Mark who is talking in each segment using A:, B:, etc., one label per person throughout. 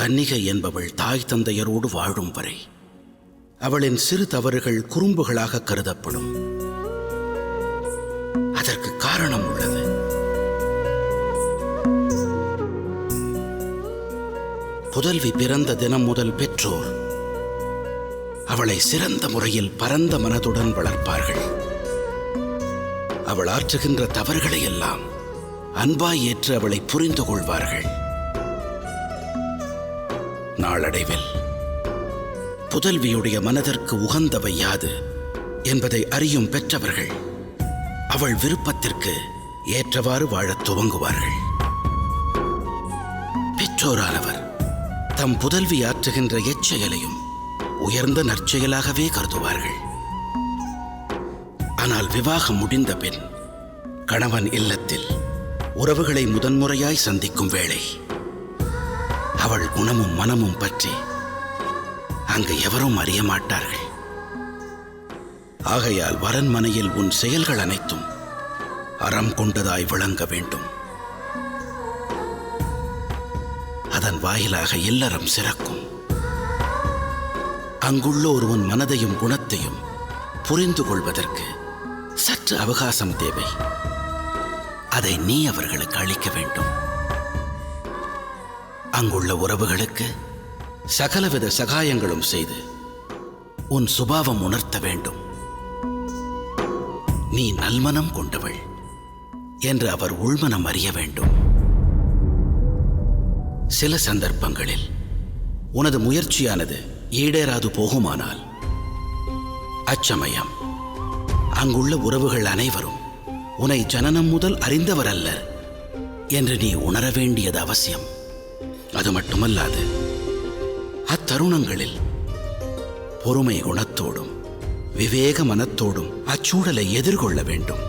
A: கன்னிகை என்பவள் தாய் தந்தையரோடு வாழும் வரை அவளின் சிறு தவறுகள் குறும்புகளாக கருதப்படும். அதற்கு காரணம் உள்ளது. புதல்வி பிறந்த தினம் முதல் பெற்றோர் அவளை சிறந்த முறையில் பரந்த மனதுடன் வளர்ப்பார்கள். அவள் ஆற்றுகின்ற தவறுகளை எல்லாம் அன்பாய் ஏற்று அவளை புரிந்து கொள்வார்கள். நாளடைவில் புதல்வியுடைய மனதிற்கு உகந்தவை யாது என்பதை அறியும் பெற்றவர்கள் அவள் விருப்பத்திற்கு ஏற்றவாறு வாழத் துவங்குவார்கள். பெற்றோரானவர் தம் புதல்வி ஆற்றுகின்ற எச்செயலையும் உயர்ந்த நற்செயலாகவே கருதுவார்கள். ஆனால் விவாகம் முடிந்த பின் கணவன் இல்லத்தில் உறவுகளை முதன்முறையாய் சந்திக்கும் வேளை அவள் குணமும் மனமும் பற்றி அங்கு எவரும் அறிய மாட்டார்கள். ஆகையால் வரன் மனையில் உன் செயல்கள் அனைத்தும் அறம் கொண்டதாய் விளங்க வேண்டும். அதன் வாயிலாக இல்லறம் சிறக்கும். அங்குள்ளோர் உன் மனதையும் குணத்தையும் புரிந்து கொள்வதற்கு சற்று அவகாசம் தேவை. அதை நீ அவர்களுக்கு அளிக்க வேண்டும். அங்குள்ள உறவுகளுக்கு சகலவித சகாயங்களும் செய்து உன் சுபாவம் உணர்த்த வேண்டும். நீ நல்மனம் கொண்டவள் என்று அவர் உள்மனம் அறிய வேண்டும். சில சந்தர்ப்பங்களில் உனது முயற்சியானது ஈடேறாது போகுமானால் அச்சமயம் அங்குள்ள உறவுகள் அனைவரும் உன்னை ஜனனம் முதல் அறிந்தவர் அல்லர் என்று நீ உணர வேண்டியது அவசியம். அது மட்டுமல்லாது அத்தருணங்களில் பொறுமை குணத்தோடும் விவேக மனத்தோடும் அச்சூழலை எதிர்கொள்ள வேண்டும்.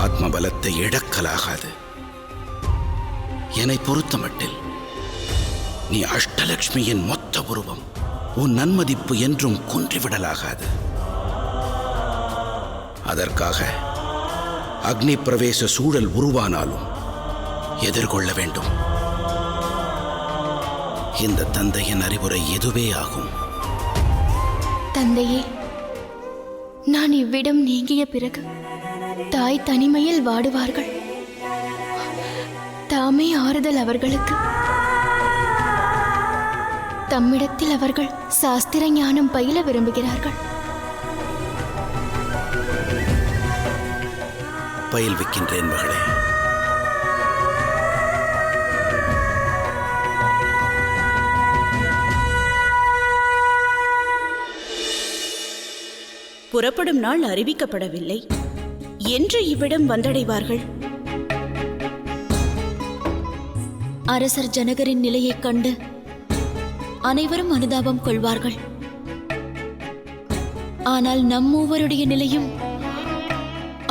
A: ஆத்ம பலத்தை இழக்கலாகாது. என்னை பொறுத்தமட்டில் நீ அஷ்டலட்சுமியின் மொத்த உருவம். உன் நன்மதிப்பு என்றும் குன்றிவிடலாகாது. அதற்காக அக்னி பிரவேச சூழல் உருவானாலும் எதிர்கொள்ள வேண்டும். இந்த தந்தையின் அறிவுரை எதுவே ஆகும்.
B: தந்தையே, நான் இவ்விடம் நீங்கிய பிறகு தாய் தனிமையில் வாடுவார்கள். தாமே ஆறுதல் அவர்களுக்கு. தம்மிடத்தில் அவர்கள் சாஸ்திர ஞானம் பயில விரும்புகிறார்கள்.
A: பயில்விக்கின்றேன் மகளே.
C: புறப்படும் நாள் அறிவிக்கப்படவில்லை. என்று இவ்விடம் வந்தடைவார்கள்?
B: அரசர் ஜனகரின் நிலையைக் கண்டு அனைவரும் அனுதாபம் கொள்வார்கள். ஆனால் நம் மூவருடைய நிலையும்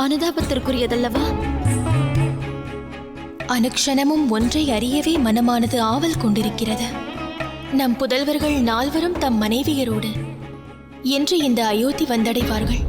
B: அனுதாபத்திற்குரியதல்லவா? அனுக்ஷணமும் ஒன்றை அறியவே மனமானது ஆவல் கொண்டிருக்கிறது. நம் புதல்வர்கள் நால்வரும் தம் மனைவியரோடு என்று இந்த அயோத்தி வந்தடைவார்கள்.